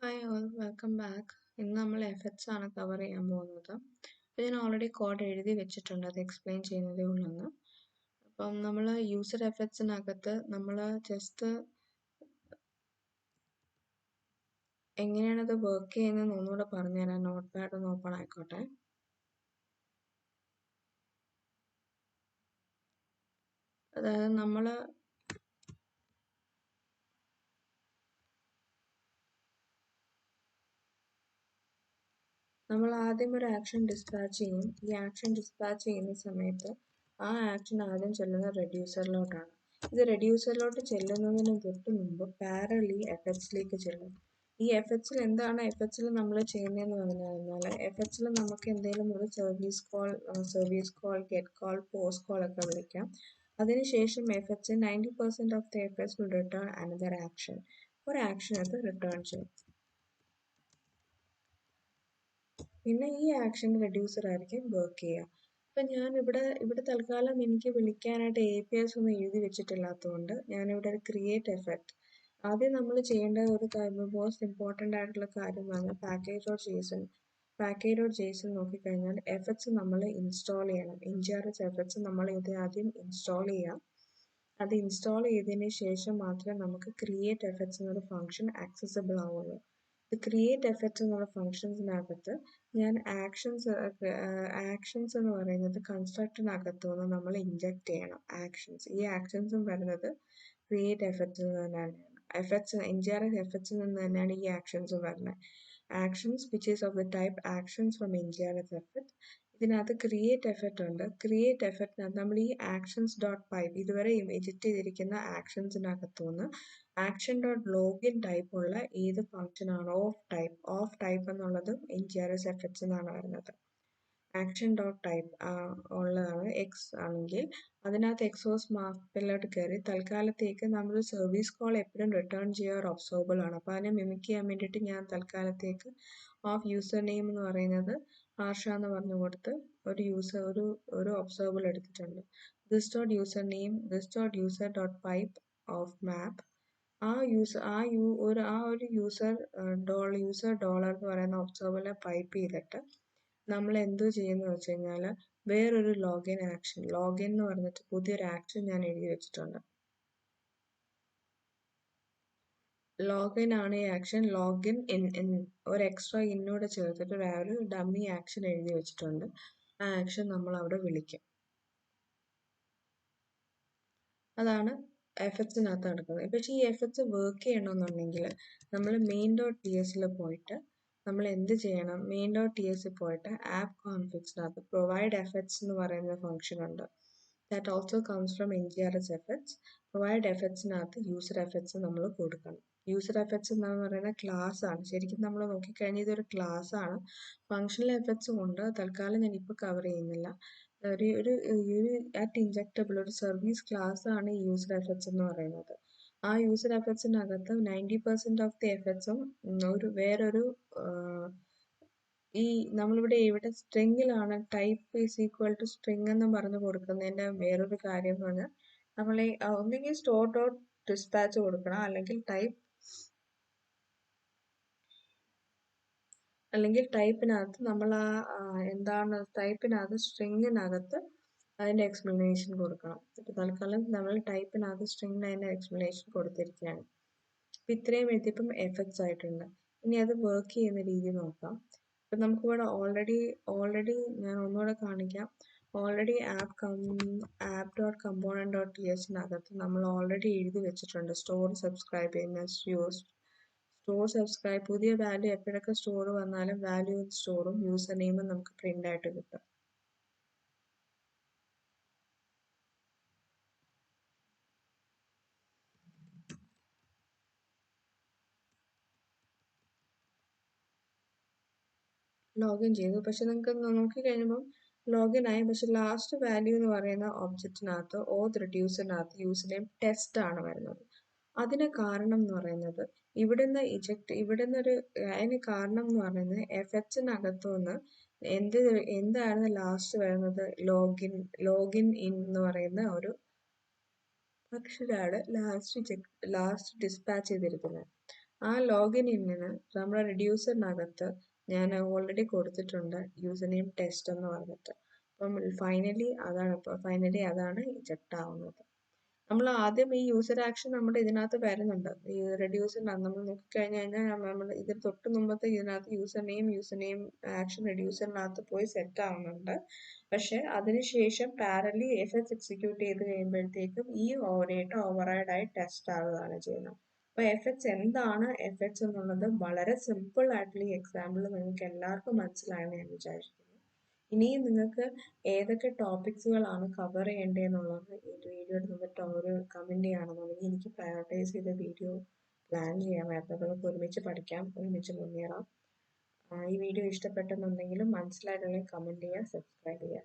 Hi all welcome back. ഇന്ന് നമ്മൾ effects ആണ് കവർ ചെയ്യാൻ പോകുന്നത്. അപ്പോൾ ഞാൻ ഓൾറെഡി കോഡ് എഴുതി വെച്ചിട്ടുണ്ട്, അത് എക്സ്പ്ലെയിൻ ചെയ്യുന്നതേ ഉള്ളൂ. അപ്പം നമ്മൾ യൂസർ എഫക്ട്സിനകത്ത് നമ്മൾ ജസ്റ്റ് എങ്ങനെയാണ് അത് വർക്ക് ചെയ്യുന്നതെന്ന് ഒന്നുകൂടെ പറഞ്ഞുതരാം. നോട്ട് പാഡ് ഒന്ന് ഓപ്പൺ ആയിക്കോട്ടെ. അതായത് നമ്മൾ ആദ്യം ഒരു ആക്ഷൻ ഡിസ്പാച്ച് ചെയ്യും. ഈ ആക്ഷൻ ഡിസ്പാച്ച് ചെയ്യുന്ന സമയത്ത് ആ ആക്ഷൻ ആദ്യം ചെല്ലുന്ന റെഡ്യൂസറിലോട്ടാണ്. ഇത് റെഡ്യൂസറിലോട്ട് ചെല്ലുന്നതിന് തൊട്ട് മുമ്പ് പാരലി എഫക്ട്സിലേക്ക് ചെല്ലും. ഈ എഫക്ട്സിൽ എന്താണ് എഫക്ട്സിൽ നമ്മൾ ചെയ്യുന്നതെന്ന് പറഞ്ഞു കഴിഞ്ഞാൽ, എഫക്ട്സിൽ നമുക്ക് എന്തെങ്കിലും ഒരു service call, get call, post call ഒക്കെ വിളിക്കാം. അതിനുശേഷം effects 90% of the effects will return another action. ഒരു ആക്ഷൻ അത് റിട്ടേൺ ചെയ്യും. പിന്നെ ഈ ആക്ഷൻ റെഡ്യൂസർ ആയിരിക്കും വർക്ക് ചെയ്യുക. അപ്പം ഞാൻ ഇവിടെ തൽക്കാലം എനിക്ക് വിളിക്കാനായിട്ട് APIs ഒന്നും എഴുതി വെച്ചിട്ടില്ലാത്തതുകൊണ്ട് ഞാനിവിടെ ഒരു ക്രിയേറ്റ് എഫക്ട്. ആദ്യം നമ്മൾ ചെയ്യേണ്ട ഒരു മോസ്റ്റ് ഇമ്പോർട്ടൻ്റ് ആയിട്ടുള്ള കാര്യമാണ് പാക്കേജ്.json നോക്കിക്കഴിഞ്ഞാൽ എഫക്ട്സ് നമ്മൾ ഇൻസ്റ്റാൾ ചെയ്യണം. NGRX എഫക്ട്സ് നമ്മൾ ഇത് ആദ്യം ഇൻസ്റ്റാൾ ചെയ്യാം. അത് ഇൻസ്റ്റാൾ ചെയ്തതിന് ശേഷം മാത്രമേ നമുക്ക് ക്രിയേറ്റ് എഫക്ട്സ് എന്നൊരു ഫംഗ്ഷൻ ആക്സസിബിൾ ആവുള്ളൂ. ക്രിയേറ്റ് എഫക്ട്സ് എന്നുള്ള ഫംഗ്ഷൻസിനകത്ത് ഞാൻ ആക്ഷൻസ് എന്ന് പറയുന്നത് കൺസ്ട്രക്റ്റിനകത്തുനിന്ന് നമ്മൾ ഇൻജക്ട് ചെയ്യണം ആക്ഷൻസ്. ഈ ആക്ഷൻസും വരുന്നത് ക്രിയേറ്റ് എഫക്ട്സിൽ നിന്ന് തന്നെയാണ്. NGRX എഫക്ട്സിൽ നിന്ന് തന്നെയാണ് ഈ ആക്ഷൻസും വരുന്നത്. Actions which is of the type actions from NGRX effect. ഇതിനകത്ത് ക്രിയേറ്റ് എഫക്ട് ഉണ്ട്. ക്രിയേറ്റ് എഫക്റ്റിനകത്ത് നമ്മൾ ഈ ആക്ഷൻസ് ഡോട്ട് പൈപ്പ് ഇതുവരെ എഡിറ്റ് ചെയ്തിരിക്കുന്ന ആക്ഷൻസിനകത്തുനിന്ന് ആക്ഷൻ ഡോട്ട് ലോഗിൻ ടൈപ്പ് ഉള്ള ഏത് ഫംഗ്ഷൻ ആണോ ഓഫ് ടൈപ്പ് എന്നുള്ളത് NGRX എഫക്ട്സ് എന്നാണ് വരുന്നത്. ആക്ഷൻ ഡോട്ട് ടൈപ്പ് ഉള്ളതാണ് എക്സ് ആണെങ്കിൽ അതിനകത്ത് എക്സോസ് മാർക്കിലോട്ട് കയറി തൽക്കാലത്തേക്ക് നമ്മൾ സർവീസ് കോൾ എപ്പോഴും റിട്ടേൺ ചെയ്യുക ഒരു ഒബ്സർവബിൾ ആണ്. അപ്പോൾ അതിനെ മിമിക് ചെയ്യാൻ വേണ്ടിയിട്ട് ഞാൻ തൽക്കാലത്തേക്ക് ഓഫ് യൂസർ നെയിം എന്ന് പറയുന്നത് ആർഷ എന്ന് പറഞ്ഞു കൊടുത്ത് ഒരു ഒബ്സർവബിൾ എടുത്തിട്ടുണ്ട്. This dot user name, this dot user dot pipe of map. ആ ഒരു യൂസർ ഡോളർ എന്ന് പറയുന്ന ഒബ്സർവറിനെ പൈപ്പ് ചെയ്തിട്ട് നമ്മൾ എന്ത് ചെയ്യുന്നു വെച്ച് കഴിഞ്ഞാൽ വേറൊരു ലോഗിൻ എന്ന് പറഞ്ഞിട്ട് പുതിയൊരു ആക്ഷൻ ഞാൻ എഴുതി വെച്ചിട്ടുണ്ട്. ലോഗിൻ ആണ് ഈ ആക്ഷൻ. ലോഗിൻ ഒരു എക്സ്ട്രാ ഇന്നോട് ചേർത്തിട്ട് ഒരു ഡമ്മി ആക്ഷൻ എഴുതി വെച്ചിട്ടുണ്ട്. ആ ആക്ഷൻ നമ്മൾ അവിടെ വിളിക്കും. അതാണ് എഫക്ട്സിനകത്ത് നടക്കുന്നത്. പക്ഷേ ഈ എഫക്ട്സ് വർക്ക് ചെയ്യണമെന്നുണ്ടെങ്കിൽ നമ്മൾ main.tsൽ പോയിട്ട് നമ്മൾ എന്ത് ചെയ്യണം? main.tsൽ പോയിട്ട് ആപ്പ് കോൺഫിഗ്സിനകത്ത് പ്രൊവൈഡ് എഫക്ട്സ് എന്ന് പറയുന്ന ഫംഗ്ഷൻ ഉണ്ട്. That also comes from NGRX effects. Provide എഫക്ട്സിനകത്ത് യൂസർ എഫക്ട്സ് നമ്മൾ കൊടുക്കണം. യൂസർ എഫക്ട്സ് എന്ന് പറയുന്ന ക്ലാസ് ആണ്. ശരിക്കും നമ്മൾ നോക്കിക്കഴിഞ്ഞാൽ ഇതൊരു ക്ലാസ് ആണ്. ഫങ്ഷണൽ എഫക്ട്സും ഉണ്ട്. തൽക്കാലം ഞാൻ ഇപ്പോൾ കവർ ചെയ്യുന്നില്ല. അറ്റ് ഇൻജക്റ്റബിൾ ഒരു സർവീസ് ക്ലാസ് ആണ് ഈ യൂസർ എഫക്ട്സ് എന്ന് പറയുന്നത്. ആ യൂസർ എഫക്ട്സിനകത്ത് 90% ഓഫ് ദി എഫക്ട്സും വേറൊരു ഈ നമ്മളിവിടെ സ്ട്രിങ്ങിലാണ് type is equal to string എന്ന് പറഞ്ഞു കൊടുക്കുന്നതിന്റെ വേറൊരു കാര്യം എന്ന് പറഞ്ഞാൽ നമ്മൾ ഒന്നെങ്കിൽ സ്റ്റോർ ഡോട്ട് ഡിസ്പാച്ച് കൊടുക്കണം, അല്ലെങ്കിൽ ടൈപ്പിനകത്ത് നമ്മൾ ടൈപ്പിനകത്ത് സ്ട്രിങ്ങിനകത്ത് അതിന്റെ എക്സ്പ്ലനേഷൻ കൊടുക്കണം. ഇപ്പൊ തൽക്കാലം നമ്മൾ ടൈപ്പിനകത്ത് സ്ട്രിങ്ങിന് അതിന്റെ എക്സ്പ്ലനേഷൻ കൊടുത്തിരിക്കുകയാണ്. അപ്പൊ ഇത്രയും എഴുതിയപ്പം എഫക്ട്സ് ആയിട്ടുണ്ട്. ഇനി അത് വർക്ക് ചെയ്യുന്ന രീതി നോക്കാം. ഇപ്പൊ നമുക്കിവിടെ ഓൾറെഡി ഞാൻ ഒന്നുകൂടെ കാണിക്കാം. ഓൾറെഡി app.component.tsനകത്ത് നമ്മൾ ഓൾറെഡി എഴുതി വെച്ചിട്ടുണ്ട് സ്റ്റോർ സബ്സ്ക്രൈബ് പുതിയ വാല്യൂ എപ്പോഴൊക്കെ സ്റ്റോർ വന്നാലും വാല്യൂ സ്റ്റോറും യൂസർ നെയിമും നമുക്ക് പ്രിന്റ് ആയിട്ട് കിട്ടും. ലോഗിൻ ചെയ്തു. പക്ഷെ നിങ്ങൾക്ക് നോക്കി കഴിയുമ്പോൾ ലോഗിൻ ആയി. പക്ഷെ ലാസ്റ്റ് വാല്യൂ എന്ന് പറയുന്ന ഒബ്ജക്റ്റിനകത്ത് റിഡ്യൂസറിനകത്ത് യൂസർ നെയിം ടെസ്റ്റ് ആണ് വരുന്നത്. അതിന് കാരണം എന്ന് പറയുന്നത് അതിന് കാരണം എന്ന് പറയുന്നത് എഫക്ട്സിനകത്തുനിന്ന് എന്തായിരുന്നു ലാസ്റ്റ് വരുന്നത്? ലോഗിൻ ഇൻ എന്ന് പറയുന്ന ഒരു ഫംഗ്ഷനാണ് ലാസ്റ്റ് ഡിസ്പാച്ച് ചെയ്തിരിക്കുന്നത്. ആ ലോഗിനിന് നമ്മുടെ റെഡ്യൂസറിനകത്ത് ഞാൻ ഓൾറെഡി കൊടുത്തിട്ടുണ്ട് യൂസർ നെയിം ടെസ്റ്റ് എന്ന് പറഞ്ഞിട്ട്. അപ്പം ഫൈനലി അതാണ് ഇജക്റ്റ് ആവുന്നത്. നമ്മൾ ആദ്യം ഈ യൂസർ ആക്ഷൻ നമ്മുടെ ഇതിനകത്ത് വരുന്നുണ്ട്. ഈ റെഡ്യൂസറിനകത്ത് നമ്മൾ നോക്കിക്കഴിഞ്ഞ് കഴിഞ്ഞാൽ നമ്മൾ ഇതിന് തൊട്ട് മുമ്പത്തെ ഇതിനകത്ത് യൂസർ നെയിം ആക്ഷൻ റെഡ്യൂസറിനകത്ത് പോയി സെറ്റ് ആവുന്നുണ്ട്. പക്ഷെ അതിനുശേഷം പാരലി എഫക്ട്സ് എക്സിക്യൂട്ട് ചെയ്ത് കഴിയുമ്പോഴത്തേക്കും ഈ ഓവർറൈഡ് ആയി ടെസ്റ്റ് ആവുകയാണ് ചെയ്യുന്നത്. അപ്പൊ എഫക്ട്സ് എന്താണ് എഫക്ട്സ് എന്നുള്ളത് വളരെ സിമ്പിൾ ആയിട്ടുള്ള ഈ എക്സാമ്പിൾ നിങ്ങൾക്ക് എല്ലാവർക്കും മനസ്സിലായെന്ന് ഞാൻ വിചാരിക്കുന്നു. ഇനിയും നിങ്ങൾക്ക് ഏതൊക്കെ ടോപ്പിക്സുകളാണ് കവർ ചെയ്യേണ്ടതെന്നുള്ളത് ഈ വീഡിയോയിൽ നിന്നിട്ട് ഒരു കമൻറ്റ് ചെയ്യുകയാണെന്നുണ്ടെങ്കിൽ എനിക്ക് പ്രയോറിറ്റൈസ് ചെയ്ത വീഡിയോ പ്ലാൻ ചെയ്യാമായിരുന്നു. അപ്പോൾ നമുക്ക് ഒരുമിച്ച് പഠിക്കാം, ഒരുമിച്ച് മുന്നേറാം. ഈ വീഡിയോ ഇഷ്ടപ്പെട്ടെന്നുണ്ടെങ്കിലും മനസ്സിലായിട്ടുണ്ടെങ്കിൽ കമൻറ്റ് ചെയ്യുക, സബ്സ്ക്രൈബ് ചെയ്യുക.